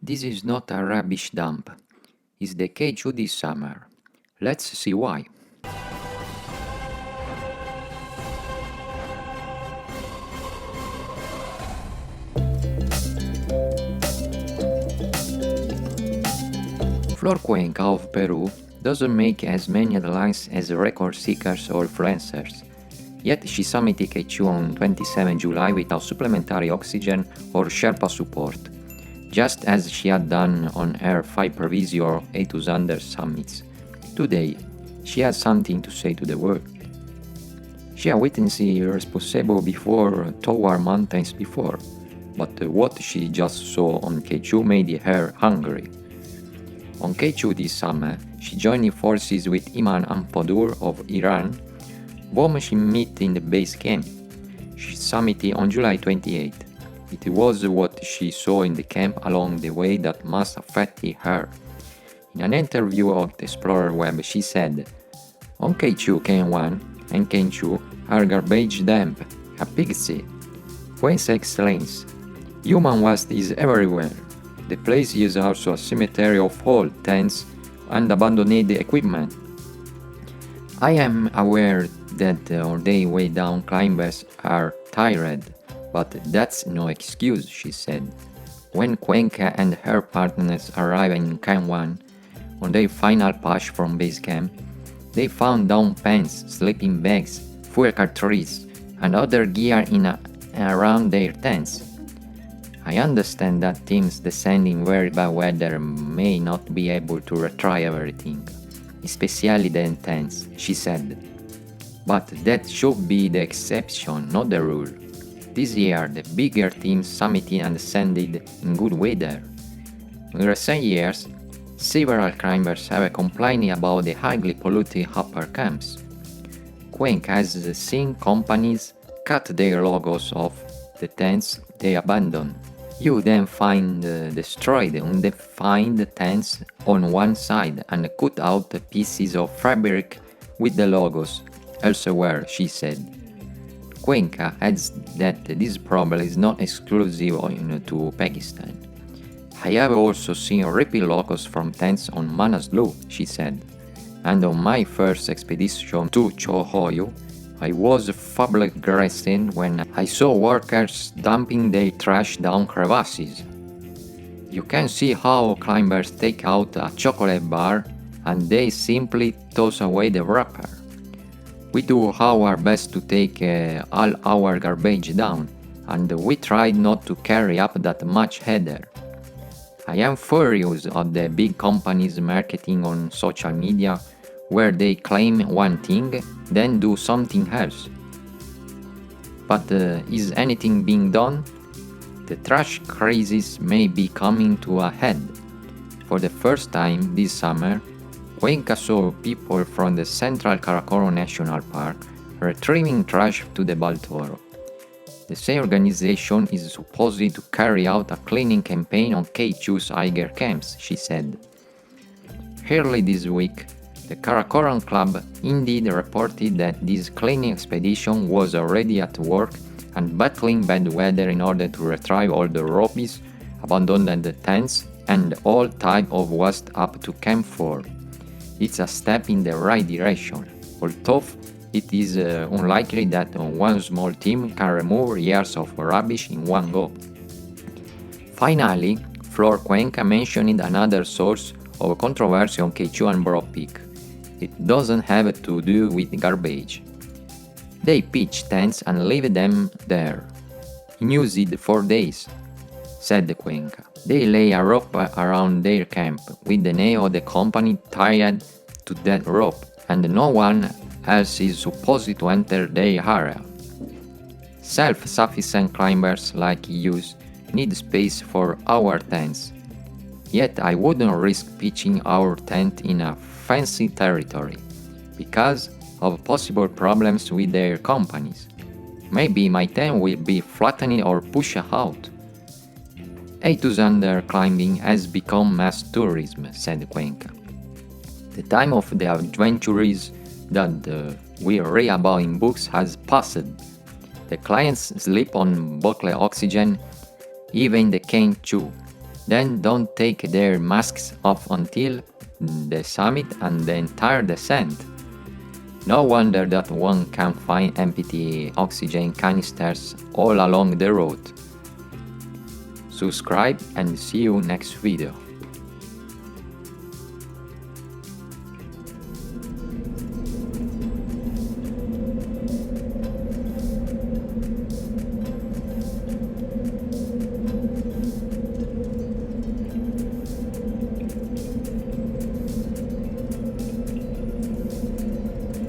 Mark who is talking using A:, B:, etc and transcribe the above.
A: This is not a rubbish dump. It's the K2 this summer. Let's see why. Flor Cuenca of Peru doesn't make as many headlines as record seekers or influencers. Yet she summited K2 on 27 July without supplementary oxygen or Sherpa support, just as she had done on her 5 previous 800 summits. Today, she has something to say to the world. She has witnessed irresponsible before toward mountains before, but what she just saw on K2 made her hungry. On K2 this summer, she joined forces with Iman Ampodur of Iran, whom she met in the base camp. She summited on July 28. It was what she saw in the camp along the way that must affect her. In an interview of the Explorer Web, she said, "On K2, K1 and K2 are garbage dump, a pics. Whence explains, human waste is everywhere. The place is also a cemetery of old tents and abandoned equipment. I am aware that on their way down climbers are tired, but that's no excuse," she said. When Cuenca and her partners arrived in K1 on their final push from base camp, they found down pants, sleeping bags, fuel cartridges, and other gear in around their tents. "I understand that teams descending very bad weather may not be able to retrieve everything, especially the tents," she said. "But that should be the exception, not the rule. This year, the bigger teams summited and descended in good weather. In recent years, several climbers have complained about the highly polluted upper camps. Cuenca has seen companies cut their logos off the tents they abandon. You then find destroyed undefined tents on one side and cut out pieces of fabric with the logos elsewhere," she said. Cuenca adds that this problem is not exclusive to Pakistan. "I have also seen ripped logos from tents on Manaslu," she said. "And on my first expedition to Chohoyo, I was flabbergasted when I saw workers dumping their trash down crevasses. You can see how climbers take out a chocolate bar and they simply toss away the wrapper. We do our best to take all our garbage down, and we try not to carry up that much heather. I am furious at the big companies marketing on social media where they claim one thing, then do something else. But is anything being done? The trash crisis may be coming to a head. For the first time this summer, Cuenca saw people from the Central Karakoram National Park retrieving trash to the Baltoro. The same organization is supposed to carry out a cleaning campaign on K2's Eiger camps," she said. Early this week, the Karakoram Club indeed reported that this cleaning expedition was already at work and battling bad weather in order to retrieve all the ropes, abandoned tents, and all type of waste up to Camp 4. It's a step in the right direction, although it is unlikely that one small team can remove years of rubbish in one go. Finally, Flor Cuenca mentioned another source of controversy on K2 and Bro Peak. It doesn't have to do with garbage. They pitch tents and leave them there, unused for days, said Cuenca. They lay a rope around their camp with the name of the company tied to that rope, and no one else is supposed to enter their area. Self-sufficient climbers like us need space for our tents. Yet I wouldn't risk pitching our tent in a fancy territory because of possible problems with their companies. Maybe my tent will be flattened or pushed out. 800 climbing has become mass tourism, said Cuenca. The time of the adventures that we read about in books has passed. The clients sleep on bottled oxygen, even the cane too. Then don't take their masks off until the summit and the entire descent. No wonder that one can find empty oxygen canisters all along the road. Subscribe and see you next video.